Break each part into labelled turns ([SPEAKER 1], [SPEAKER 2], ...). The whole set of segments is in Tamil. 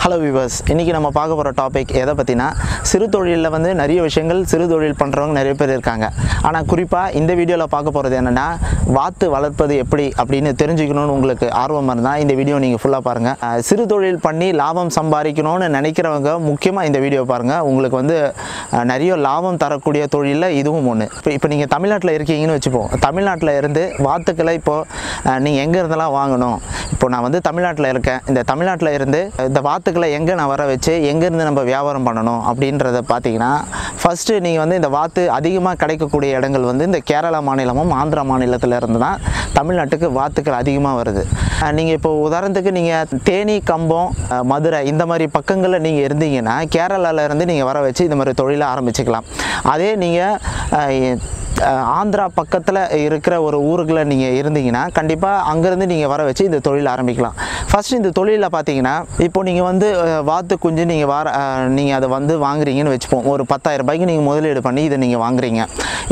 [SPEAKER 1] ஹலோ வியூவர்ஸ், இன்றைக்கி நம்ம பார்க்க போகிற டாபிக் எதை பற்றினா, சிறு தொழிலில் வந்து நிறைய விஷயங்கள் சிறு தொழில் பண்ணுறவங்க நிறைய பேர் இருக்காங்க. ஆனால் குறிப்பாக இந்த வீடியோவில் பார்க்க போகிறது என்னென்னா, வாத்து வளர்ப்பது எப்படி அப்படின்னு தெரிஞ்சுக்கணுன்னு உங்களுக்கு ஆர்வம் இருந்தால் இந்த வீடியோ நீங்கள் ஃபுல்லாக பாருங்கள். சிறு தொழில் பண்ணி லாபம் சம்பாதிக்கணும்னு நினைக்கிறவங்க முக்கியமாக இந்த வீடியோ பாருங்கள். உங்களுக்கு வந்து நிறைய லாபம் தரக்கூடிய தொழிலில் இதுவும் ஒன்று. இப்போ நீங்கள் தமிழ்நாட்டில் இருக்கீங்கன்னு வச்சுப்போம். தமிழ்நாட்டில் இருந்து வாத்துக்களை இப்போது நீங்கள் எங்கே இருந்தெல்லாம் வாங்கணும். இப்போ நான் வந்து தமிழ்நாட்டில் இருக்கேன். இந்த தமிழ்நாட்டில் இருந்து இந்த வாத்துக்களை எங்கே நான் வர வச்சு எங்கேருந்து நம்ம வியாபாரம் பண்ணணும் அப்படின்றத பார்த்தீங்கன்னா, ஃபஸ்ட்டு நீங்கள் வந்து இந்த வாத்து அதிகமாக கிடைக்கக்கூடிய இடங்கள் வந்து இந்த கேரளா மாநிலமும் ஆந்திரா மாநிலத்தில் இருந்து தான் தமிழ்நாட்டுக்கு வாத்துக்கள் அதிகமாக வருது. நீங்கள் இப்போ உதாரணத்துக்கு நீங்கள் தேனி, கம்பம், மதுரை இந்த மாதிரி பக்கங்களில் நீங்கள் இருந்தீங்கன்னா கேரளாவில் இருந்து நீங்கள் வர வச்சு இந்த மாதிரி தொழிலை ஆரம்பிச்சுக்கலாம். அதே நீங்கள் ஆந்திரா பக்கத்தில் இருக்கிற ஒரு ஊருக்குள்ள நீங்கள் இருந்தீங்கன்னா கண்டிப்பாக அங்கேருந்து நீங்கள் வர வச்சு இந்த தொழில் ஆரம்பிக்கலாம். ஃபஸ்ட்டு இந்த தொழிலில் பார்த்தீங்கன்னா, இப்போ நீங்கள் வந்து வாத்து குஞ்சு நீங்கள் அதை வந்து வாங்குறீங்கன்னு வச்சுப்போம். ஒரு 10,000 ரூபாய்க்கு நீங்கள் முதலீடு பண்ணி இதை நீங்கள் வாங்குறீங்க.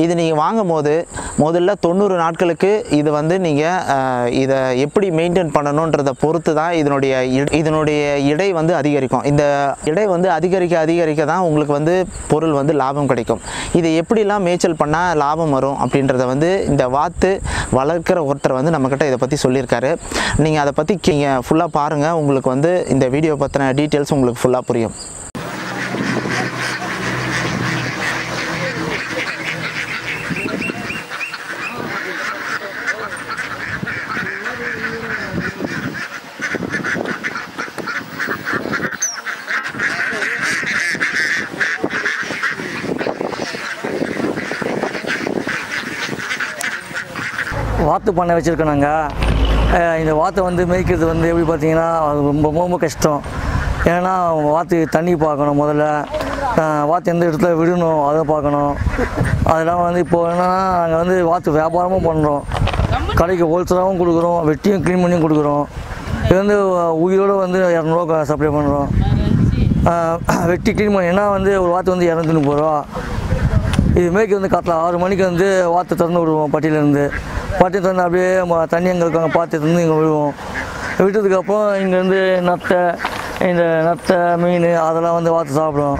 [SPEAKER 1] இது நீங்கள் வாங்கும் போது முதல்ல 90 நாட்களுக்கு இது வந்து நீங்கள் இதை எப்படி மெயின்டைன் பண்ணணுன்றதை பொறுத்து தான் இதனுடைய இடை வந்து அதிகரிக்கும். இந்த இடை வந்து அதிகரிக்க தான் உங்களுக்கு வந்து பொருள் வந்து லாபம் கிடைக்கும். இதை எப்படிலாம் மேய்ச்சல் பண்ணால் லாபம் வரும் அப்படின்றத வந்து இந்த வாத்து வளர்க்கிற ஒருத்தர் வந்து நம்மக்கிட்ட இதை பற்றி சொல்லியிருக்காரு. நீங்கள் அதை பற்றி நீங்கள் ஃபுல்லாக பாருங்கள். உங்களுக்கு வந்து இந்த வீடியோ பற்றின டீட்டெயில்ஸ் உங்களுக்கு ஃபுல்லாக புரியும்.
[SPEAKER 2] வாத்து பண்ணை வச்சுருக்கோம் நாங்கள். இந்த வாத்தை வந்து மேய்க்கிறது வந்து எப்படி பார்த்தீங்கன்னா, அது ரொம்ப கஷ்டம். ஏன்னா வாத்து தண்ணி பார்க்கணும், முதல்ல வாத்து எந்த இடத்துல விடணும் அதை பார்க்கணும். அதெல்லாம் வந்து இப்போது என்னென்னா, நாங்கள் வந்து வாத்து வியாபாரமும் பண்ணுறோம், கடைக்கு ஹோல்சேலாகவும் கொடுக்குறோம், வெட்டியும் க்ளீன் பண்ணியும் கொடுக்குறோம். இது வந்து உயிரோடு வந்து 200 ரூபா சப்ளை பண்ணுறோம். வெட்டி க்ளீன் பண்ணி ஏன்னா வந்து ஒரு வாத்து வந்து 230 ரூபா. இது மேய்க்கு வந்து காட்டில் 6 மணிக்கு வந்து வாத்து திறந்து விடுவோம். பட்டி திறந்து அப்படியே தண்ணி எங்கே இருக்காங்க பார்த்து திறந்து இங்கே விடுவோம். விட்டதுக்கப்புறம் இங்கேருந்து நத்தை மீன் அதெல்லாம் வந்து வாத்து சாப்பிடும்.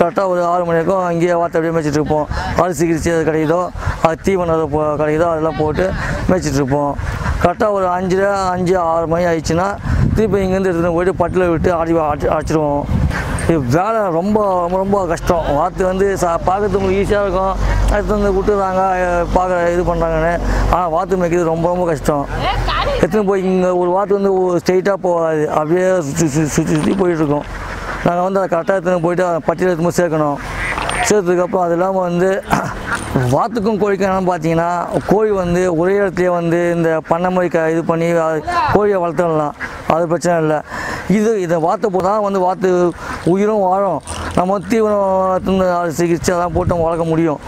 [SPEAKER 2] கரெக்டாக ஒரு 6 மணி வரைக்கும் அங்கேயே வாத்து அப்படியே மேய்ச்சிட்ருப்போம். அரிசி கிரிச்சி அது கிடைக்குதோ, அது தீவனம் கிடைக்குதோ அதெல்லாம் போட்டு மேய்ச்சிட்ருப்போம். கரெக்டாக ஒரு 5-6 மணி ஆயிடுச்சுன்னா திருப்பி இங்கேருந்து எடுத்துகிட்டு போய்ட்டு பட்டில் விட்டு அடிச்சிடுவோம். இது வேலை ரொம்ப கஷ்டம். வாத்து வந்து பார்க்கறதுக்கு உங்களுக்கு ஈஸியாக இருக்கும், அடுத்து வந்து விட்டுறாங்க இது பண்ணுறாங்கன்னு. ஆனால் வாத்து மேய்க்கிறது ரொம்ப கஷ்டம். எடுத்துன்னு போய் இங்கே ஒரு வாத்து வந்து ஸ்ட்ரெயிட்டாக போகாது, அப்படியே சுற்றி போயிட்டுருக்கோம். நாங்கள் வந்து அதை கரெக்டாக எடுத்துன்னு போய்ட்டு பட்டியல் எடுத்து போய் சேர்க்கணும். சேர்த்ததுக்கப்புறம் அது இல்லாமல் வந்து வாத்துக்கும் கோழிக்கும் என்னென்னு பார்த்தீங்கன்னா, கோழி வந்து ஒரே இடத்துலையே வந்து இந்த பண்ணை மாதிரி இது பண்ணி கோழியை வளர்த்துடலாம், அது பிரச்சனை இல்லை. இதை வாத்தை போட்டு தான் வந்து வாத்து உயிரும் வாழும். நம்ம தீவனம் சிகிச்சை அதெல்லாம் போட்டு நம்ம வளர்க்க முடியும்.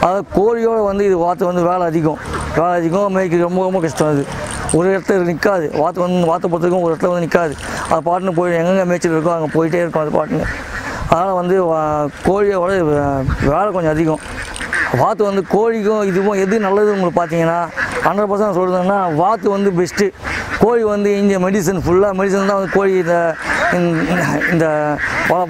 [SPEAKER 2] அதாவது கோழியோடு வந்து இது வாத்து வந்து வேலை அதிகம் மேய்க்கு ரொம்ப கஷ்டம். அது ஒரு இடத்துல நிற்காது. வாத்தை பொறுத்தவரைக்கும் ஒரு இடத்துல வந்து நிற்காது. அது பாட்டுன்னு போய் எங்கெங்கே மேய்ச்சல் இருக்கோ அங்கே போயிட்டே இருக்கும் அது பாட்டுன்னு. அதனால் வந்து கோழியோட வேலை கொஞ்சம் அதிகம். வாத்து வந்து கோழிக்கும் இதுவும் எது நல்லது உங்களுக்கு பார்த்தீங்கன்னா 100% சொல்கிறதுன்னா, வாத்து வந்து பெஸ்ட்டு. கோழி வந்து இங்கே ஃபுல்லாக மெடிசன் தான் வந்து கோழி இந்த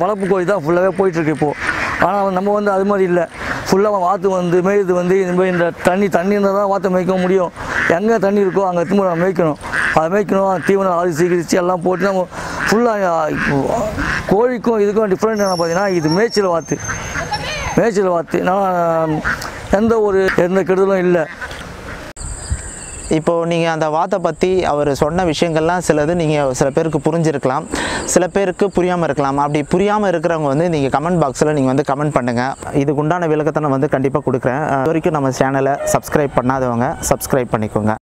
[SPEAKER 2] வளர்ப்பு கோழி தான் ஃபுல்லாகவே போயிட்டுருக்கு இப்போது. ஆனால் நம்ம வந்து அது மாதிரி இல்லை. ஃபுல்லாக வாத்து வந்து மேய்றது வந்து இந்த தண்ணி இருந்தால் தான் வாத்தை மேய்க்க முடியும். எங்கே தண்ணி இருக்கோ அங்கே திரும்ப நம்ம மேய்க்கணும். அதை மேய்க்கணும், தீவனம் அரிசி கிரிச்சி எல்லாம் போட்டு நம்ம ஃபுல்லாக. கோழிக்கும் இதுக்கும் டிஃப்ரெண்ட் என்ன பார்த்தீங்கன்னா, இது மேய்ச்சல் வாத்து. நான் எந்த கெடுதலும் இல்லை.
[SPEAKER 1] இப்போது நீங்கள் அந்த வாத்தை பற்றி அவர் சொன்ன விஷயங்கள்லாம் சில பேருக்கு புரிஞ்சிருக்கலாம், சில பேருக்கு புரியாமல் இருக்கலாம். அப்படி புரியாமல் இருக்கிறவங்க வந்து நீங்கள் கமெண்ட் பாக்ஸில் நீங்கள் வந்து கமெண்ட் பண்ணுங்கள். இதுக்கு உண்டான விளக்கத்தை நான் வந்து கண்டிப்பாக கொடுக்குறேன். இது வரைக்கும் நம்ம சேனலை சப்ஸ்கிரைப் பண்ணாதவங்க சப்ஸ்கிரைப் பண்ணிக்கோங்க.